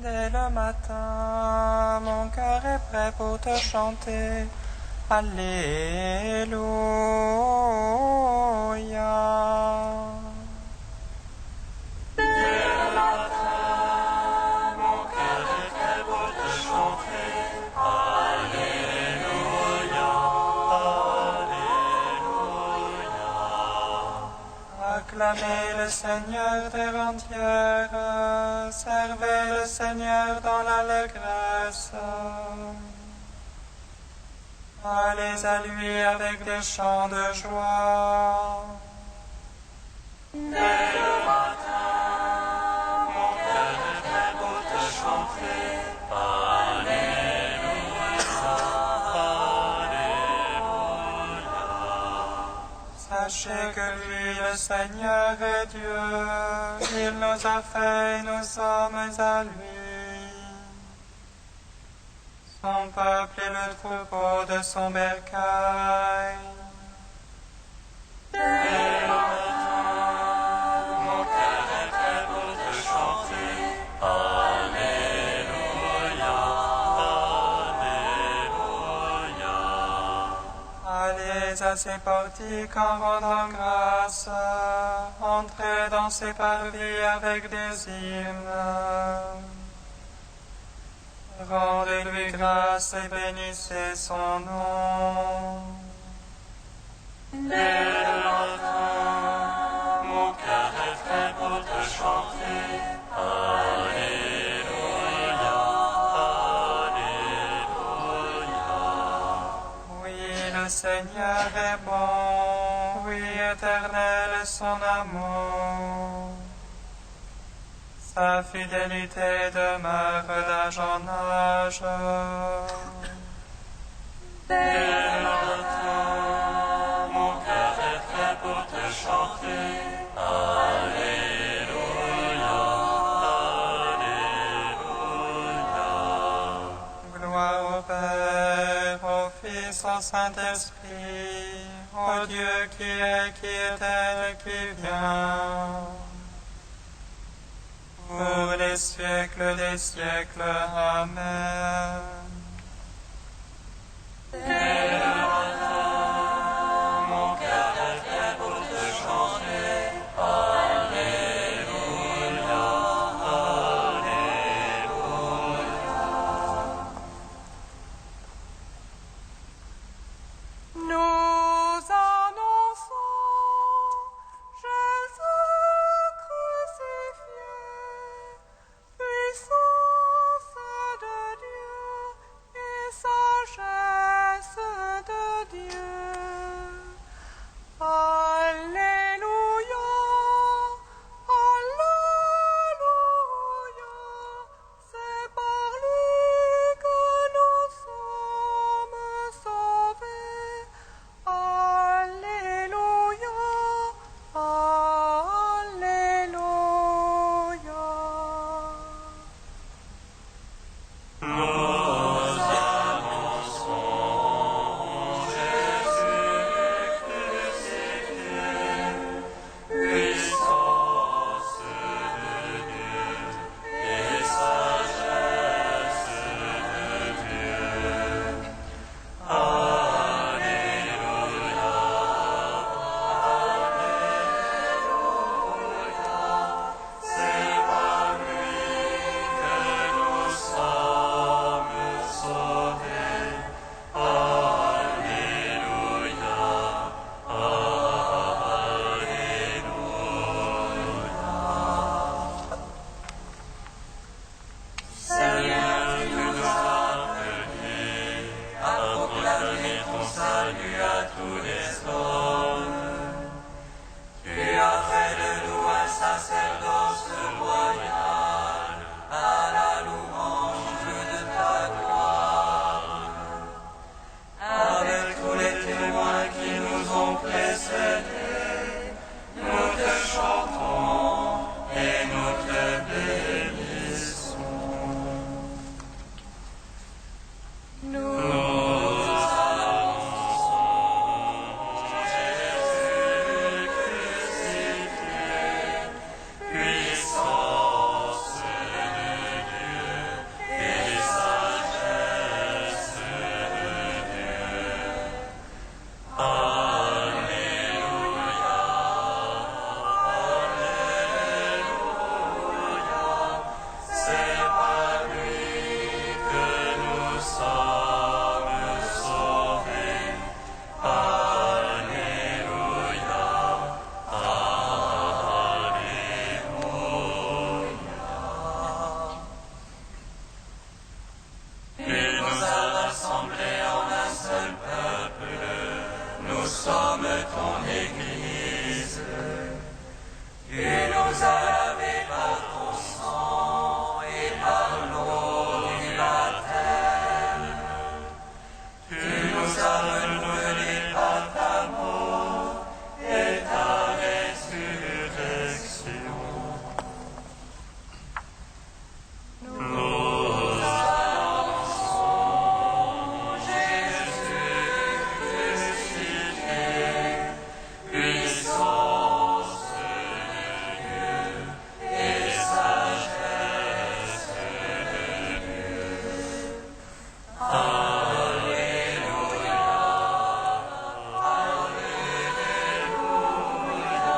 Dès le matin, mon cœur est prêt pour te chanter. Alléluia. Acclamez le Seigneur terre entière, servez le Seigneur dans l'allégresse. Allez à lui avec des chants de joie. Dès le matin, mon cœur est prêt pour te chanter. Sachez que lui, le Seigneur est Dieu, il nous a fait et nous sommes à lui. Son peuple est le troupeau de son bercail. Dès le matin, mon cœur est prêt pour te chanter. Alléluia, Alléluia. Allez à ses portiques en rendant grâce, entrez dans ses parvis avec des hymnes. Rendez-lui grâce et bénissez son nom. Dès le matin, mon cœur est prêt pour te chanter. Alléluia, Alléluia. Oui, le Seigneur est bon, oui, éternel est son amour. Sa fidélité demeure d'âge en âge. Dès le matin, mon cœur est prêt pour te chanter. Alléluia, Alléluia. Gloire au Père, au Fils, au Saint-Esprit, au Dieu qui est, qui était et qui vient. Pour les siècles des siècles. Amen. Dès le matin, mon cœur est prêt pour te chanter. Alléluia, Alléluia. Nous annonçons Jésus crucifié. Puissance de Dieu et sagesse de ton Église. Tu nous as lavés par ton sang et par l'eau du baptême. Tu nous as renouvelés par ta mort et ta résurrection. Nous annonçons Jésus crucifié, puissance de Dieu et sagesse de Dieu. Alléluia, Alléluia,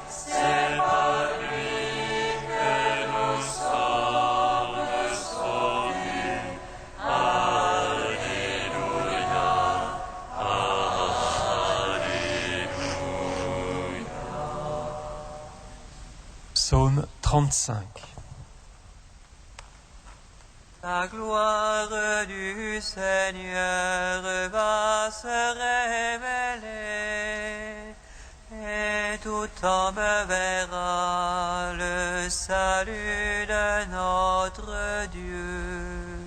c'est par lui que nous sommes sauvés. Alléluia, Alléluia. Psaume 35. La gloire du Seigneur va se révéler, et tout homme verra le salut de notre Dieu.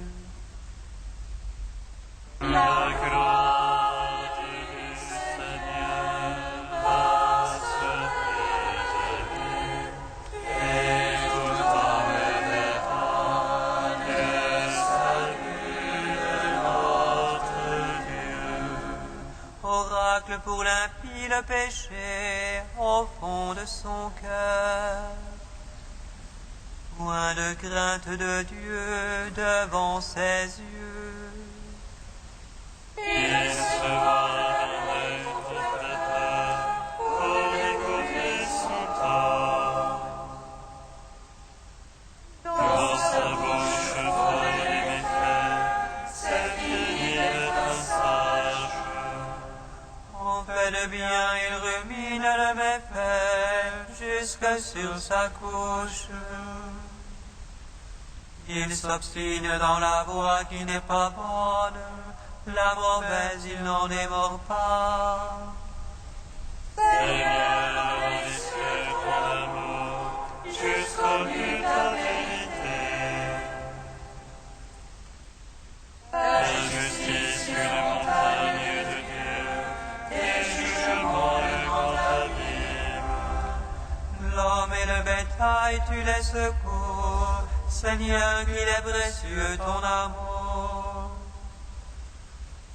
La gloire du Seigneur va se révéler, et tout homme verra le salut de notre Dieu. Oracle pour l'impie le péché au fond de son cœur. Point de crainte de Dieu devant ses yeux. Il se voit d'un œil protecteur pour découvrir son tort. Dans sa bouche folle et méfaite, c'est qu'il est un sage. En fait de bien, il rumine le méfait jusque sur sa couche. Il s'obstine dans la voie qui n'est pas bonne, la mauvaise il n'en démord pas. Seigneur, risque ton amour jusqu'au but de ta vérité. La justice une montagne de Dieu, tes jugements le grand abîme. L'homme et le bétail tu les secours, Seigneur, qu'il est précieux ton amour.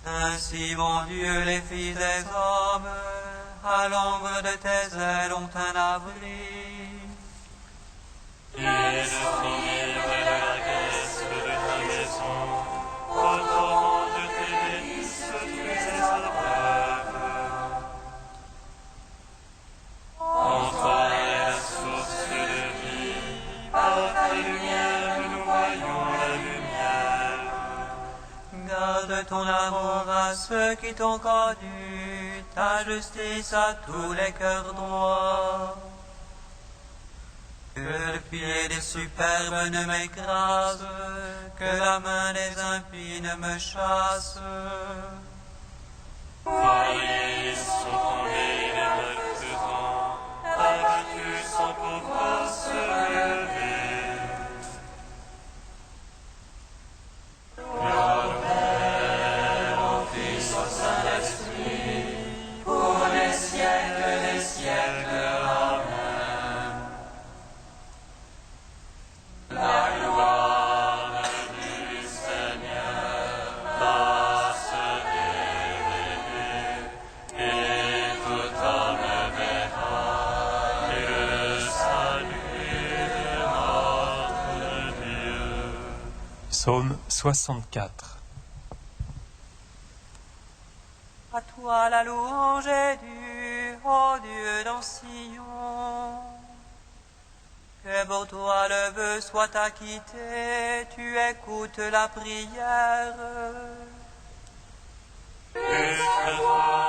Ainsi, mon Dieu, les fils des hommes, à l'ombre de tes ailes ont un abri. Ils sont libres de la graisse de ta maison, au torrent de tes délices tu les abreves. En toi est la source de vie, par ta lumière nous voyons la lumière. Garde ton amour à ceux qui t'ont connu, ta justice à tous les cœurs droits. Que le pied des superbes ne m'écrase, que la main des impies ne me chasse. Voyez, ils sont tombés les malfaisants, abattus sans pouvoir se lever. Gloire au Père, au Fils, au Saint-Esprit, pour les siècles des siècles. Amen. La gloire du Seigneur va se révéler, et tout homme verra le salut de notre Dieu. Psaume 64. À toi la louange est due, ô Dieu dans Sion. Que pour toi le vœu soit acquitté, tu écoutes la prière. Jusqu'à toi,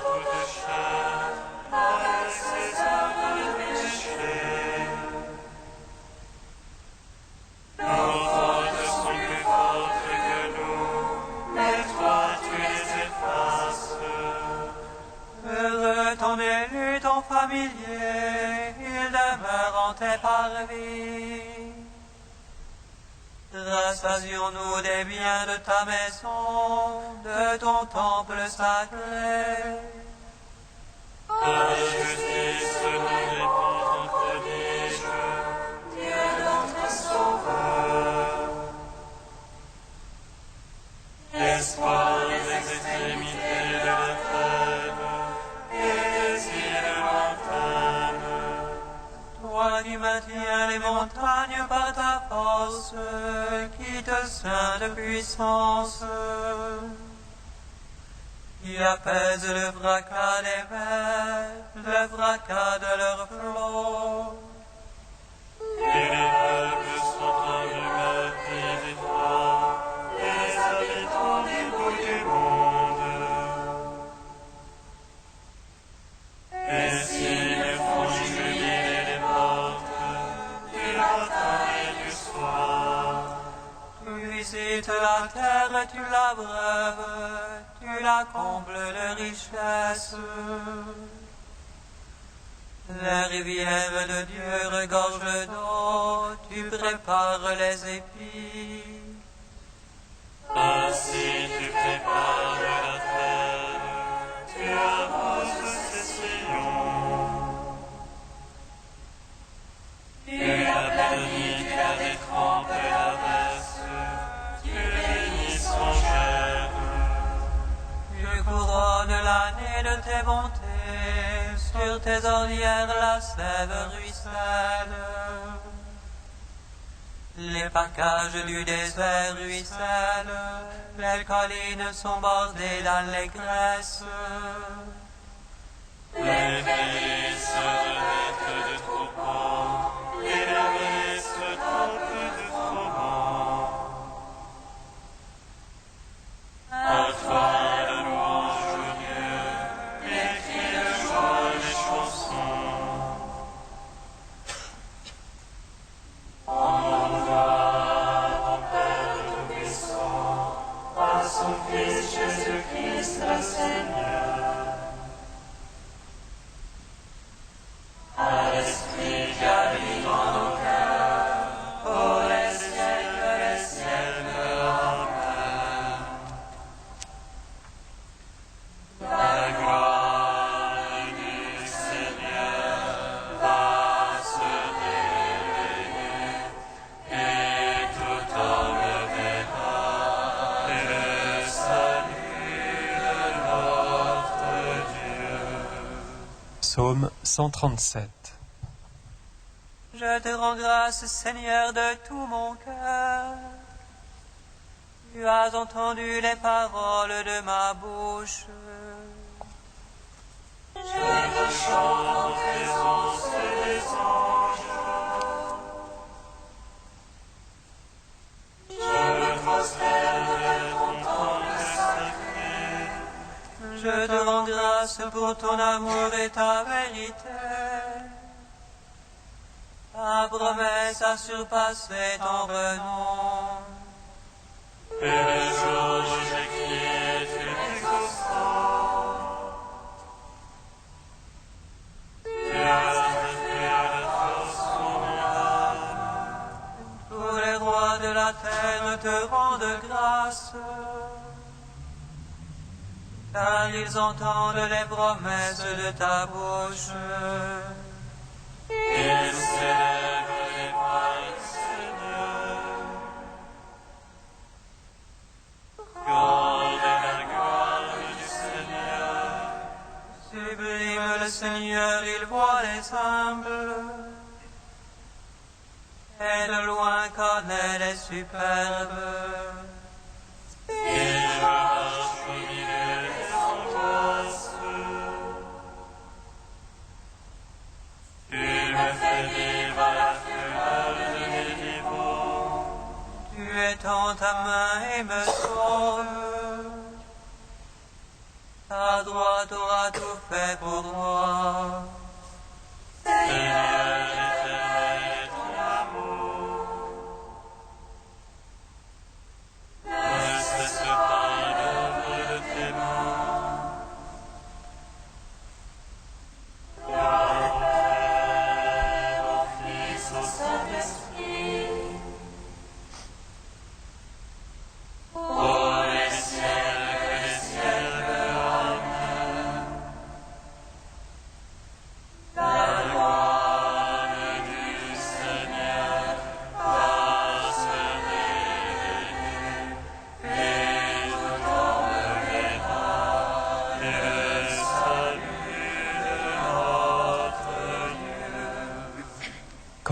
toute chair, avec ses œuvres de péché. Nos fautes sont plus fortes que nous, mais toi tu les effaces. ton élu, ton familier, il demeure en tes parvis. Rassasions-nous des biens de ta maison, de ton temple sacré. Ta justice nous répond ton prodige, Dieu notre Sauveur. Espoir des extrémités de la terre et des îles lointaines. Toi qui maintiens les montagnes par ta force, qui te ceint de puissance, qui apaise le fracas des mers, le fracas de leurs flots. Et les peuples sont en rumeur et toi, les habitants des bouts du monde. Et s'ils font jubiler les portes du matin et du soir, Tu visites la terre, tu l'abreuves, tu la combles de richesses. Les rivières de Dieu regorgent d'eau, tu prépares les épis. ainsi tu prépares la terre, tu arroses ses sillons. Tu aplanis, tu la détrempes et la verses, tu bénis son germe. Tu couronnes l'année de tes bontés, sur tes ornières la sève ruisselle. Les packages du désert ruissellent, les collines sont bordées d'allégresse. Les pays se remettent de troupeaux, et les vallées se trempent de froment. À toi la louange, ô Dieu, les cris de joie, les chansons. En gloire au Père Tout-Puissant, à son Fils Jésus-Christ le Seigneur. À l'Esprit qui habite dans nos cœurs, pour les siècles, Amen. La gloire du Seigneur va se révéler, et tout homme verra le salut de notre Dieu. Psaume 137. Je te rends grâce, Seigneur, de tout mon cœur. Tu as entendu les paroles de ma bouche. Je te chante en présence des anges. Je me prosterne vers ton temple sacré. Je te rends grâce pour ton amour et ta vérité. Ta promesse a surpassé ton renom. Et le jour où j'ai crié, tu m'exauceras. Tu as refait la force pour mon âme. Tous les rois de la terre te rendent grâce. Car ils entendent les promesses de ta bouche. Ils célèbrent les voix du Seigneur. Grande est la gloire du Seigneur. Sublime le Seigneur, il voit les humbles. Et de loin connaît les superbes. Il marche au milieu des angoisses. Tu me fais vivre à la fureur de mes vivants. Tu étends ta main et me sauves. Ta droite aura tout fait pour moi. Seigneur l'Éternel est ton amour. Ne cesse pas l'œuvre de tes mains.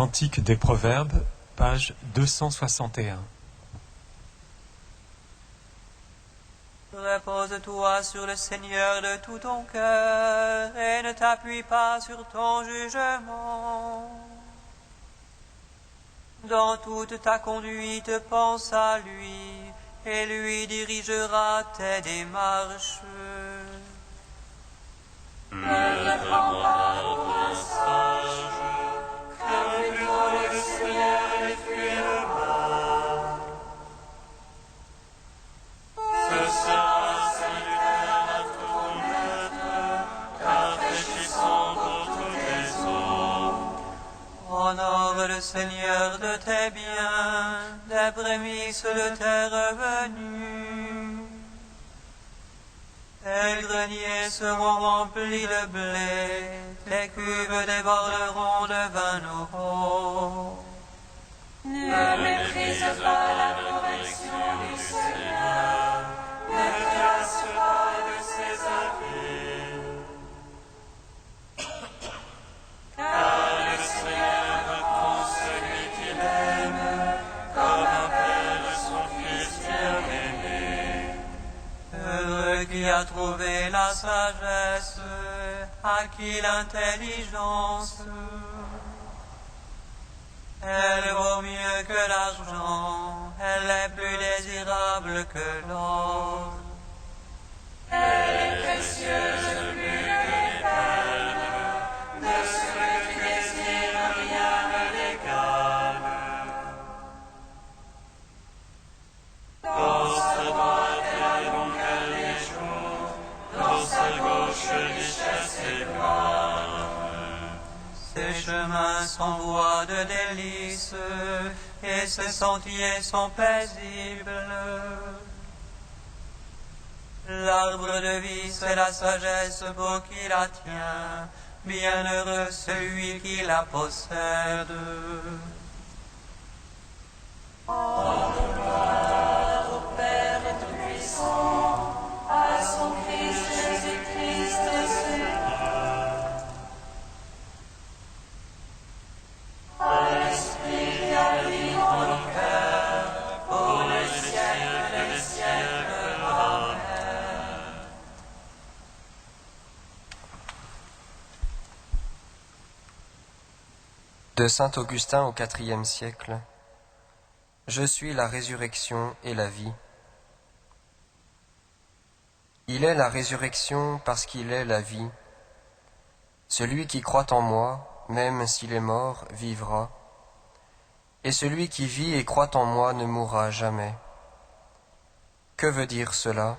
Cantique des Proverbes, page 261. Repose-toi sur le Seigneur de tout ton cœur et ne t'appuie pas sur ton jugement. Dans toute ta conduite, pense à lui et lui dirigera tes démarches. Ne te prends pas pour un sage, crains plutôt le Seigneur et fuis le mal. Ce sera salutaire à ton maître, rafraîchissant pour tous les os. Honore le Seigneur de tes biens, des prémices de tes revenus. Tes greniers seront remplis de blé, tes cuves déborderont de vin nouveau. Ne méprise pas la correction du Seigneur, ne te lasse pas de ses avis. Car le Seigneur reprend celui qu'il aime, comme un père son fils bien-aimé. Heureux qui a trouvé la sagesse, à qui l'intelligence. Elle vaut mieux que l'argent, elle est plus désirable que l'or. Elle est précieuse plus que les perles, de ce que tu désires rien ne l'égale. Dans sa droite est la longueur des jours, dans sa gauche richesse et gloire. Ses chemins sont voies de délices, et ses sentiers sont paisibles. L'arbre de vie, c'est la sagesse pour qui la tient, bienheureux celui qui la possède. Au Père Tout-Puissant, à son Fils Jésus-Christ Seigneur, à l'Esprit qui habite dans nos cœurs, pour les siècles des siècles. Amen. De saint Augustin au IVe siècle. Je suis la résurrection et la vie. Il est la résurrection parce qu'il est la vie. Celui qui croit en moi, même s'il est mort, vivra. Et celui qui vit et croit en moi ne mourra jamais. Que veut dire cela?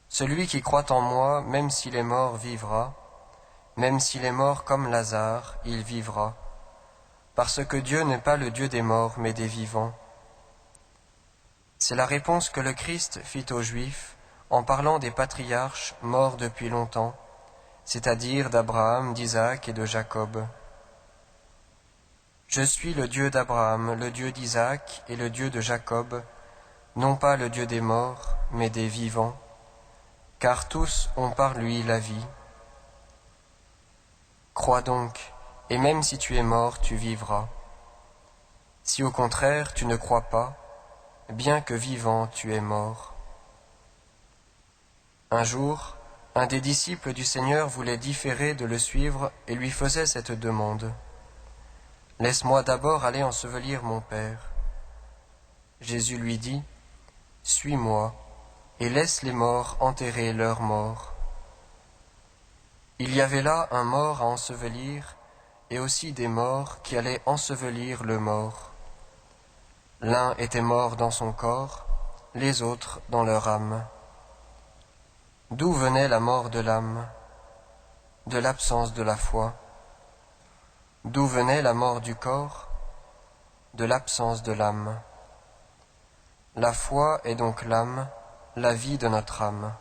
Celui qui croit en moi, même s'il est mort, vivra. Même s'il est mort comme Lazare, il vivra. Parce que Dieu n'est pas le Dieu des morts, mais des vivants. C'est la réponse que le Christ fit aux Juifs en parlant des patriarches morts depuis longtemps, c'est-à-dire d'Abraham, d'Isaac et de Jacob. Je suis le Dieu d'Abraham, le Dieu d'Isaac et le Dieu de Jacob, non pas le Dieu des morts, mais des vivants, car tous ont par lui la vie. Crois donc, et même si tu es mort, tu vivras. Si au contraire tu ne crois pas, bien que vivant tu es mort. Un jour, un des disciples du Seigneur voulait différer de le suivre et lui faisait cette demande. « Laisse-moi d'abord aller ensevelir mon Père. » Jésus lui dit, « Suis-moi, et laisse les morts enterrer leurs morts. » Il y avait là un mort à ensevelir, et aussi des morts qui allaient ensevelir le mort. L'un était mort dans son corps, les autres dans leur âme. D'où venait la mort de l'âme? De l'absence de la foi. D'où venait la mort du corps? De l'absence de l'âme. La foi est donc l'âme, la vie de notre âme.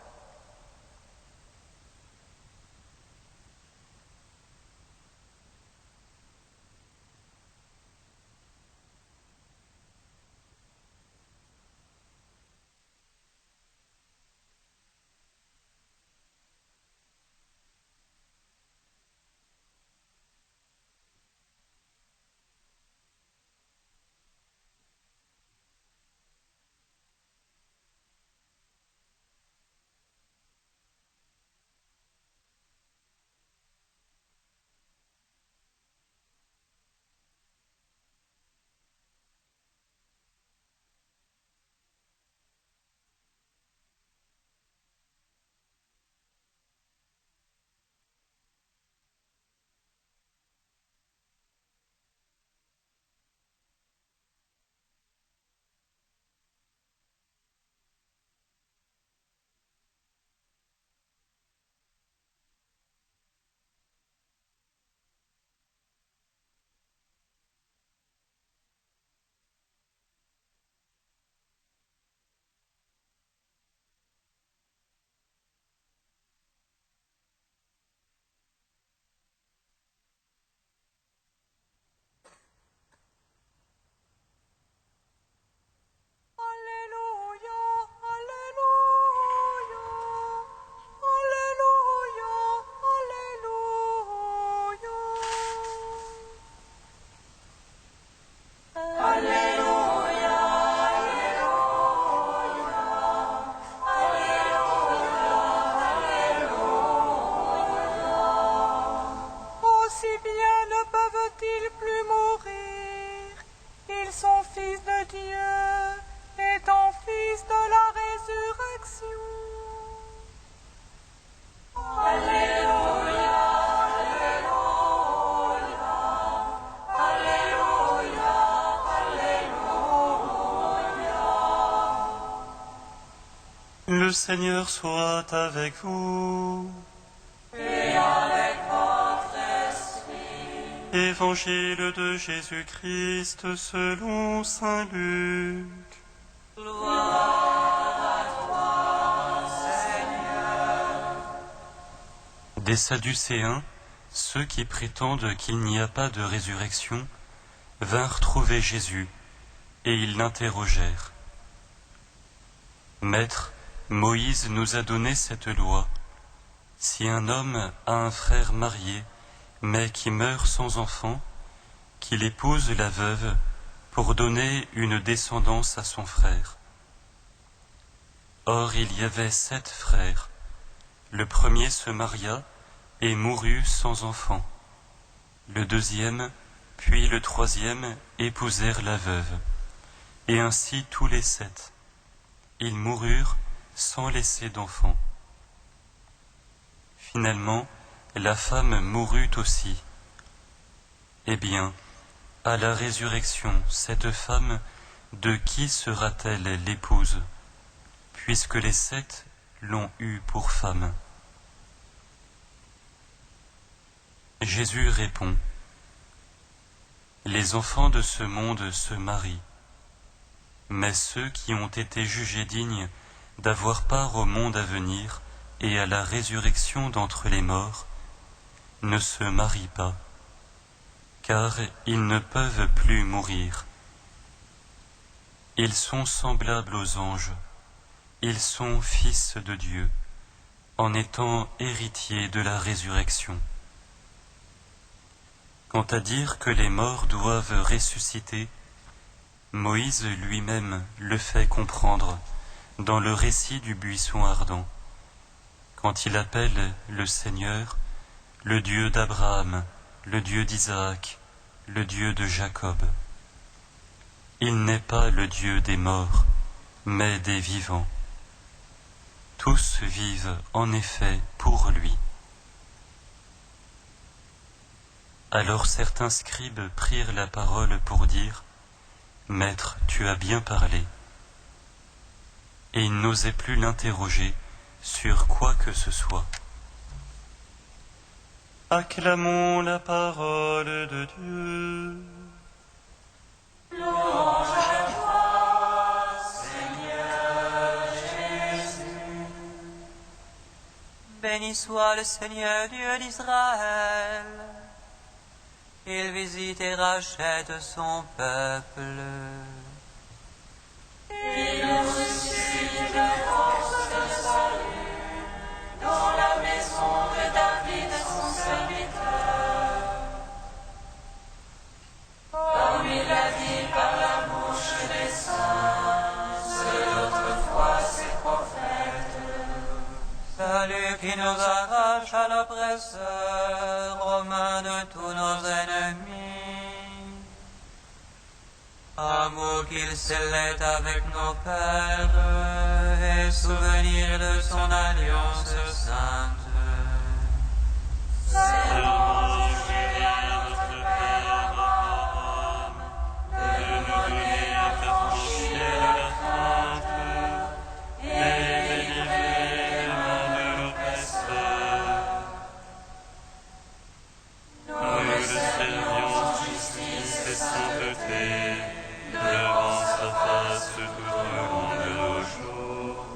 Seigneur soit avec vous. Et avec votre esprit. Évangile de Jésus-Christ selon saint Luc. Gloire à toi, Seigneur. Des Sadducéens, ceux qui prétendent qu'il n'y a pas de résurrection, vinrent trouver Jésus, et ils l'interrogèrent. Maître, Moïse nous a donné cette loi. Si un homme a un frère marié, mais qui meurt sans enfant, qu'il épouse la veuve pour donner une descendance à son frère. Or il y avait 7 frères. Le premier se maria et mourut sans enfant. Le deuxième, puis le troisième épousèrent la veuve. Et ainsi tous les 7. Ils moururent sans laisser d'enfants. Finalement, la femme mourut aussi. Eh bien, à la résurrection, cette femme, de qui sera-t-elle l'épouse, puisque les 7 l'ont eue pour femme? Jésus répond, les enfants de ce monde se marient, mais ceux qui ont été jugés dignes d'avoir part au monde à venir et à la résurrection d'entre les morts ne se marient pas, car ils ne peuvent plus mourir. Ils sont semblables aux anges, ils sont fils de Dieu, en étant héritiers de la résurrection. Quant à dire que les morts doivent ressusciter, Moïse lui-même le fait comprendre dans le récit du buisson ardent, quand il appelle le Seigneur le Dieu d'Abraham, le Dieu d'Isaac, le Dieu de Jacob. Il n'est pas le Dieu des morts, mais des vivants. Tous vivent en effet pour lui. Alors certains scribes prirent la parole pour dire « Maître, tu as bien parlé ». Et ils n'osaient plus l'interroger sur quoi que ce soit. Acclamons la parole de Dieu. Louange à toi, Seigneur Jésus. Béni soit le Seigneur Dieu d'Israël. Il visite et rachète son peuple. Il nous suscite de force de salut dans la maison de David son serviteur. Comme il l'a dit par la bouche des saints, selon autrefois ses prophètes. Salut qui nous arrache à l'oppresseur, aux mains de tous nos ennemis. Amour qu'il scellait avec nos pères, et souvenir de son alliance sainte. C'est manger à notre Père Abraham, de nous donner affranchis de la crainte, et délivrer des mains de l'oppresseur. Nous le servions en justice et sainteté, devant sa face tout au long de nos jours.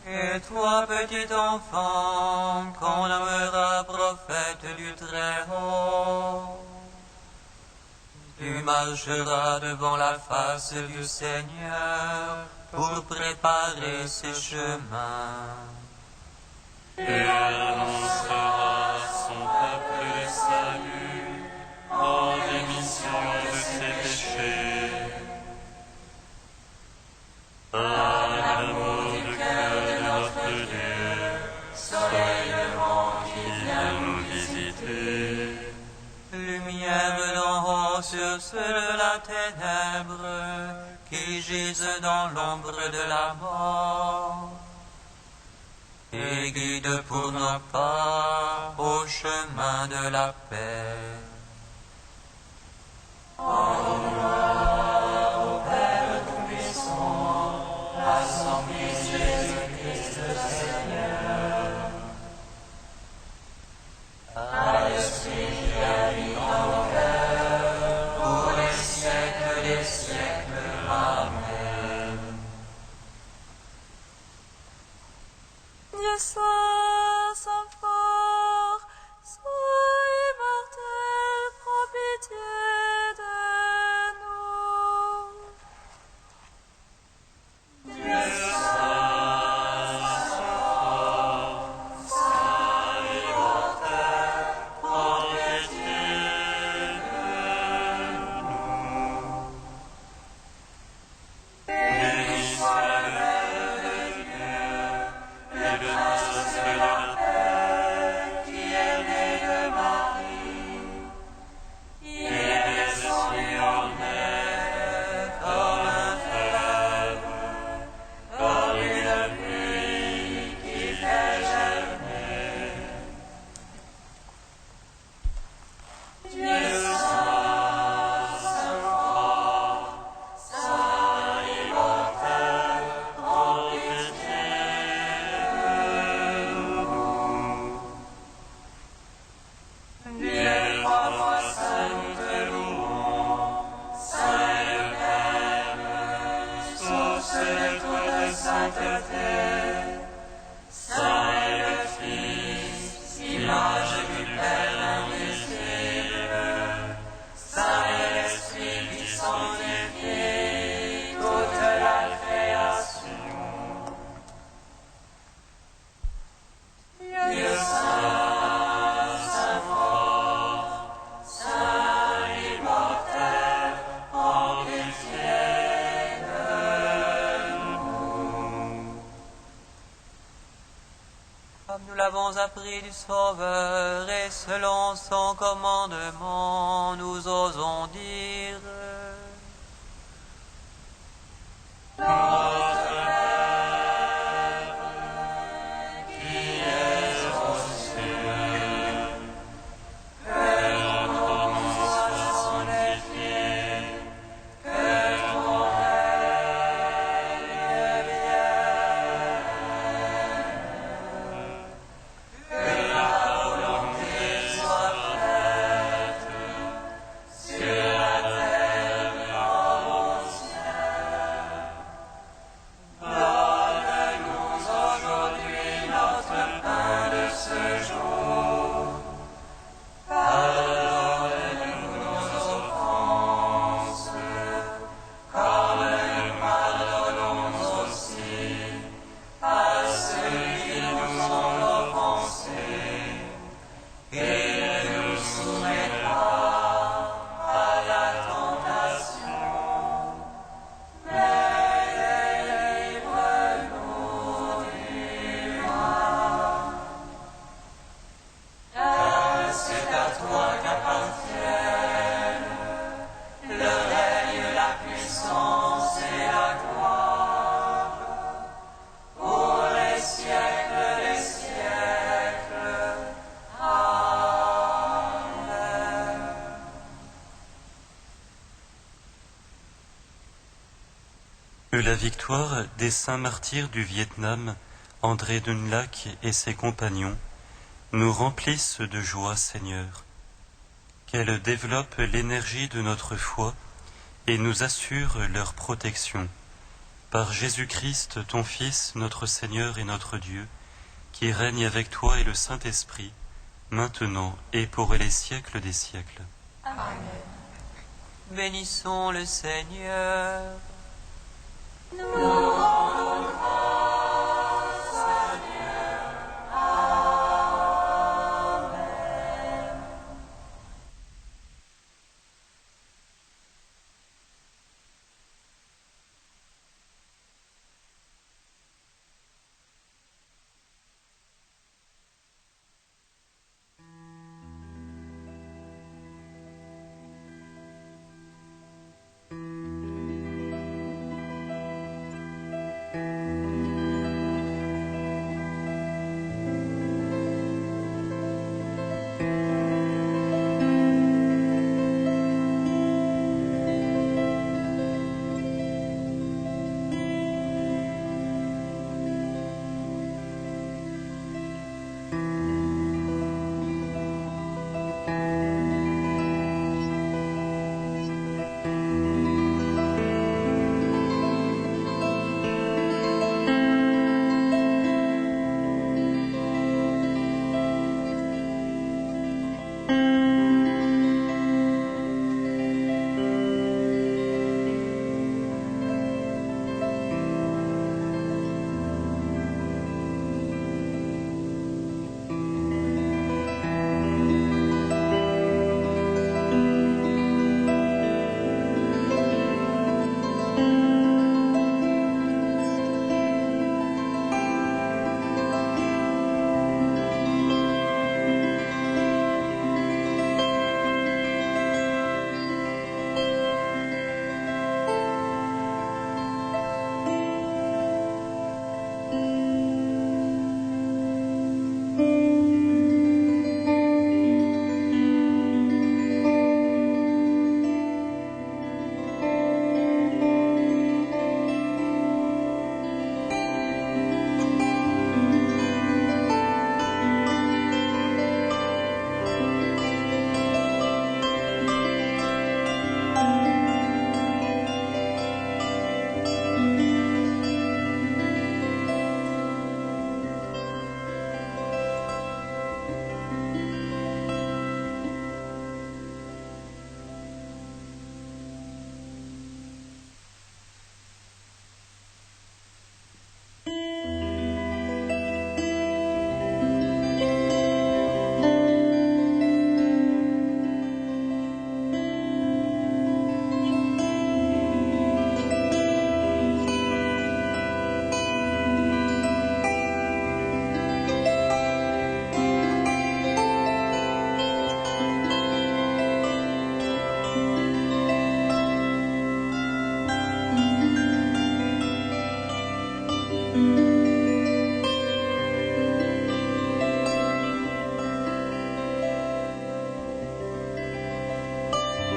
Et toi, petit enfant, qu'on nommera prophète du Très-Haut, tu marcheras devant la face du Seigneur pour préparer ses chemins. Et annoncera à son peuple le salut en rémission de ses péchés. À l'amour du cœur de notre Dieu, soleil levant qui vient nous visiter. Lumière d'en haut sur ceux de la ténèbre qui gisent dans l'ombre de la mort. Et guide pour nos pas au chemin de la paix. Assemblée Jésus-Christ par l'Esprit qui habite dans nos cœurs, pour les siècles des siècles. Amen. Dieu soit sans fort, soit immortel, prends pitié de nous. Dieu soit fort, soit immortel, prends pitié de nous. Béni soit le Père de Dieu et le Prince de la paix, qui est né de Marie, qui est descendu en terre comme un fleuve, comme une pluie qui fait germer. Dieu soit fort, soit immortel, prends pitié de nous. Dieu le trois fois saint, nous te louons, saint et Père, source de toute sainteté, saint et le Fils, image du Père invisible, saint et l'Esprit qui sanctifie toute la création. Dieu saint, saint fort, saint immortel, prends pitié de nous. Comme nous l'avons appris du Sauveur et selon son commandement, nous osons dire Notre Père, qui es aux cieux, que ton nom soit sanctifié, que ton règne vienne, que la volonté soit faite sur la terre comme au ciel. Donne-nous aujourd'hui notre pain de ce jour. Pardonne-nous nos offenses, comme nous pardonnons aussi à ceux qui nous ont offensés. Et ne nous soumets pas à la tentation, mais délivre-nous du mal. Car c'est à toi qu'appartiennent le règne, la puissance et la gloire, pour les siècles des siècles. Amen. Que la victoire des saints martyrs du Vietnam, André Dun Lac et ses compagnons, nous remplisse de joie, Seigneur. Qu'elle développe l'énergie de notre foi et nous assure leur protection. Par Jésus-Christ, ton Fils, notre Seigneur et notre Dieu, qui règne avec toi et le Saint-Esprit, maintenant et pour les siècles des siècles. bénissons le Seigneur. Nous rendons grâce à Dieu. Amen.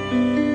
Amen.